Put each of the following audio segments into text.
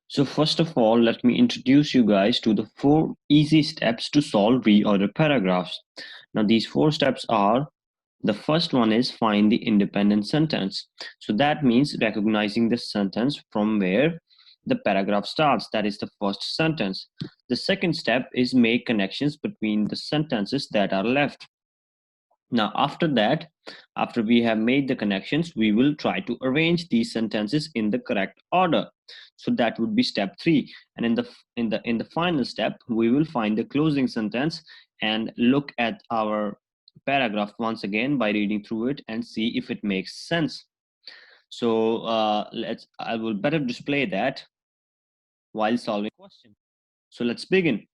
So first of all, let me introduce you guys to the 4 easy steps to solve reorder paragraphs. Now these 4 steps are, the first one is find the independent sentence. So that means recognizing the sentence from where the paragraph starts. That is the first sentence. The second step is make connections between the sentences that are left. Now, after that, after we have made the connections, we will try to arrange these sentences in the correct order. So that would be step 3. And in the final step, we will find the closing sentence and look at our paragraph once again by reading through it and see if it makes sense. So I will better display that while solving the question. So let's begin.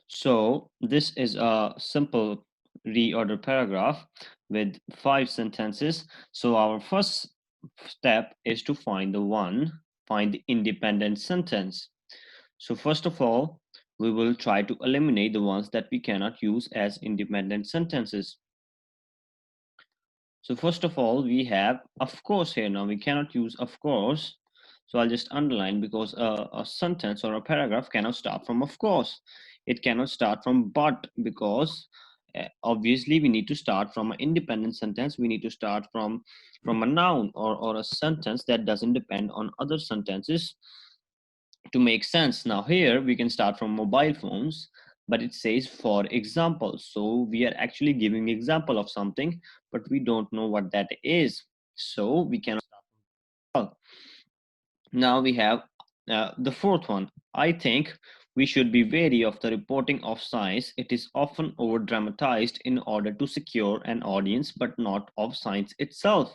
So this is a simple reorder paragraph with 5 sentences. So our first step is to find the independent sentence. So first of all, we will try to eliminate the ones that we cannot use as independent sentences. So first of all, we have of course here. Now we cannot use of course. So I'll just underline because a sentence or a paragraph cannot start from of course. It cannot start from but because obviously we need to start from an independent sentence. We need to start from a noun or a sentence that doesn't depend on other sentences to make sense. Now here we can start from mobile phones, but it says for example. So we are actually giving example of something, but we don't know what that is. So we cannot start from well. Now we have the fourth one. I think we should be wary of the reporting of science. It is often over dramatized in order to secure an audience, but not of science itself.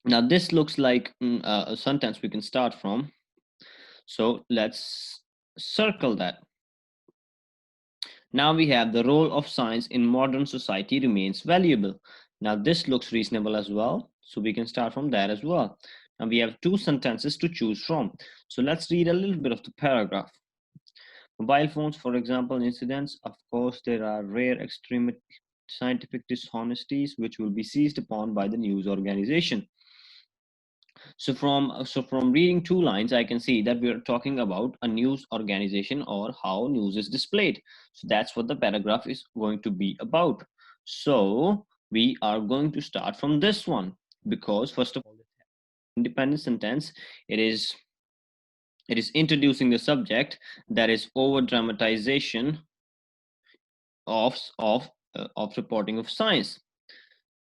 Now this looks like a sentence we can start from. So let's circle that. Now we have the role of science in modern society remains valuable. Now this looks reasonable as well. So we can start from that as well. Now we have 2 sentences to choose from. So let's read a little bit of the paragraph. Mobile phones, for example, incidents. Of course, there are rare extreme scientific dishonesties which will be seized upon by the news organization. So from reading 2 lines, I can see that we are talking about a news organization or how news is displayed. So that's what the paragraph is going to be about. So we are going to start from this one because first of all, independent sentence, it is introducing the subject, that is over dramatization of reporting of science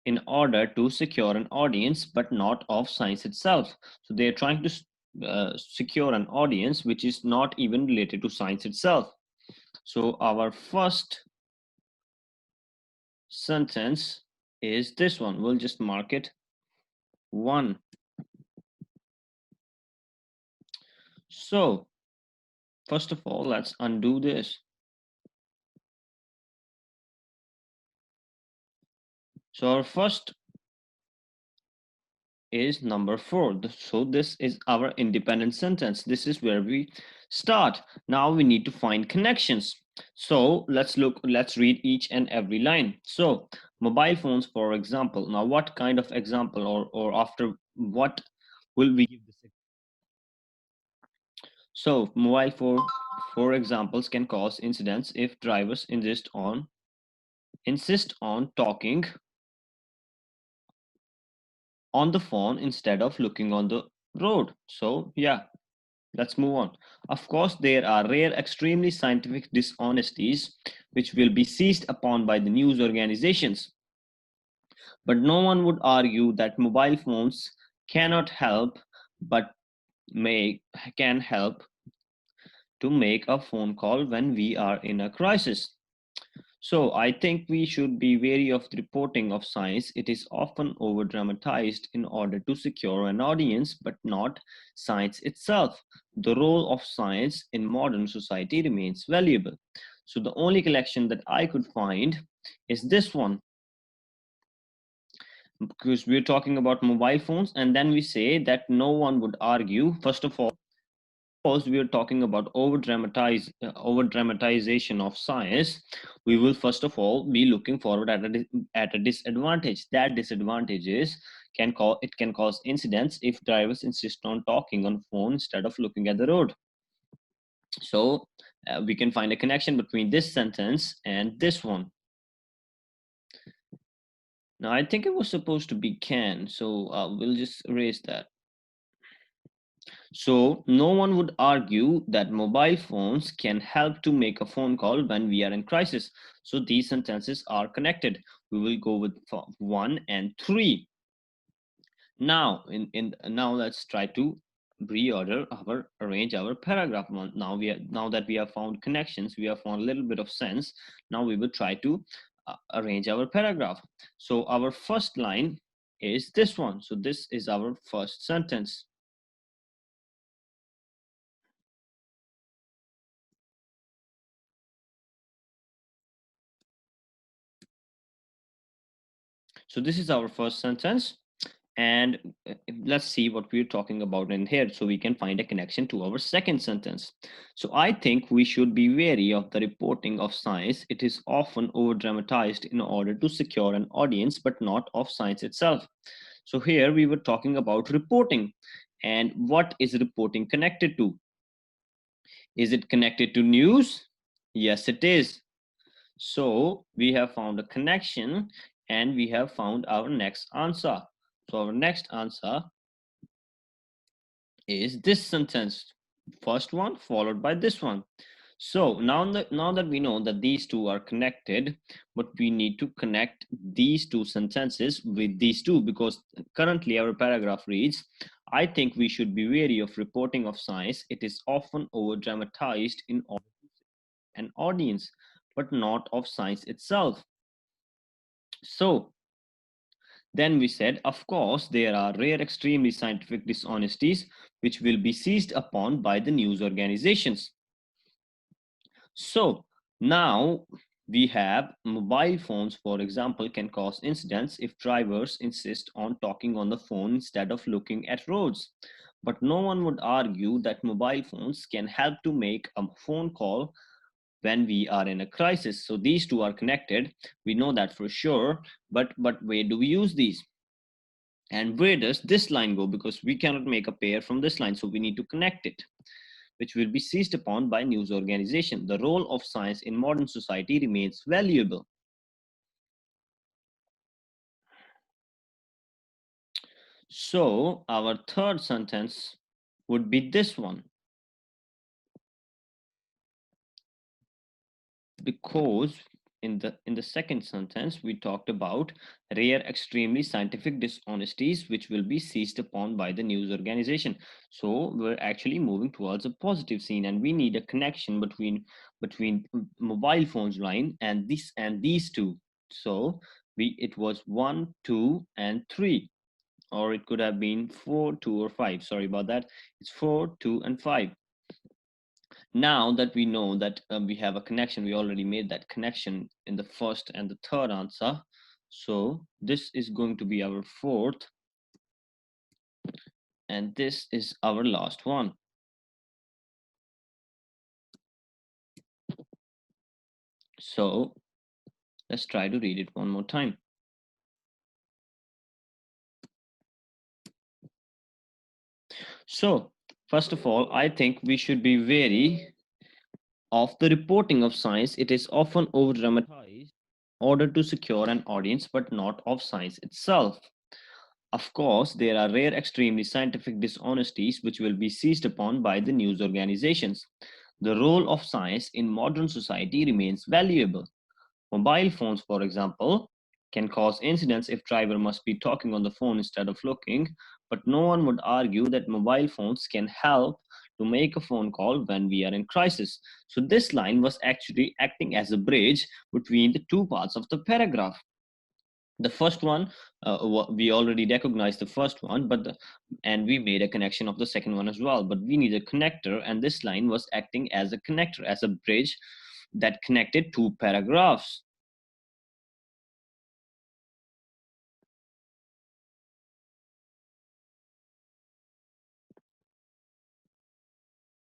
in order to secure an audience, but not of science itself. So they're trying to secure an audience which is not even related to science itself. So our first sentence is this one. We'll just mark it 1. So first of all, let's undo this. So our first is number 4. So this is our independent sentence. This is where we start. Now we need to find connections. So let's read each and every line. So mobile phones, for example. Now what kind of example or after what will we give this? So mobile phone, for examples, can cause incidents if drivers insist on talking on the phone instead of looking on the road. So yeah, let's move on. Of course, there are rare, extremely scientific dishonesties which will be seized upon by the news organizations. But no one would argue that mobile phones cannot help but make can help to make a phone call when we are in a crisis. So I think we should be wary of the reporting of science. It is often over dramatized in order to secure an audience, but not science itself. The role of science in modern society remains valuable. So the only collection that I could find is this one, because we're talking about mobile phones, and then we say that no one would argue. First of all, Suppose we are talking about over dramatization of science, we will first of all be looking forward at a disadvantage. That disadvantage is it can cause incidents if drivers insist on talking on phone instead of looking at the road. So we can find a connection between this sentence and this one. Now I think it was supposed to be can, so we'll just erase that. So no one would argue that mobile phones can help to make a phone call when we are in crisis. So these sentences are connected. We will go with 1 and 3. Now, now let's try to arrange our paragraph one. Now that we have found connections, we have found a little bit of sense. Now we will try to arrange our paragraph. So our first line is this one. So this is our first sentence. So this is our first sentence, and let's see what we're talking about in here so we can find a connection to our second sentence. So I think we should be wary of the reporting of science. It is often over dramatized in order to secure an audience, but not of science itself. So here we were talking about reporting, and what is reporting connected to? Is it connected to news? Yes, it is. So we have found a connection and we have found our next answer. So our next answer is this sentence. First one followed by this one. So now that we know that these two are connected, but we need to connect these two sentences with these two, because currently our paragraph reads, I think we should be wary of reporting of science. It is often over dramatized in order to an audience, but not of science itself. So then we said, of course, there are rare, extremely scientific dishonesties which will be seized upon by the news organizations. So now we have mobile phones, for example, can cause incidents if drivers insist on talking on the phone instead of looking at roads. But no one would argue that mobile phones can help to make a phone call when we are in a crisis. So these two are connected. We know that for sure. But where do we use these? And where does this line go? Because we cannot make a pair from this line, so we need to connect it, which will be seized upon by news organization. The role of science in modern society remains valuable. So our third sentence would be this one. Because in the second sentence we talked about rare, extremely scientific dishonesties which will be seized upon by the news organization. So we're actually moving towards a positive scene, and we need a connection between mobile phones line and these two. So it was 1, 2 and 3, or it could have been 4, 2 or 5. Sorry about that. It's 4, 2 and 5. Now that we know that we have a connection, we already made that connection in the first and the third answer. So this is going to be our fourth, and this is our last one. So let's try to read it one more time. So first of all, I think we should be wary of the reporting of science. It is often over dramatized in order to secure an audience, but not of science itself. Of course, there are rare, extremely scientific dishonesties which will be seized upon by the news organizations. The role of science in modern society remains valuable. Mobile phones, for example, can cause incidents if driver must be talking on the phone instead of looking, but no one would argue that mobile phones can help to make a phone call when we are in crisis. So this line was actually acting as a bridge between the two parts of the paragraph. The first one, we already recognized the first one, and we made a connection of the second one as well, but we need a connector, and this line was acting as a connector, as a bridge that connected two paragraphs.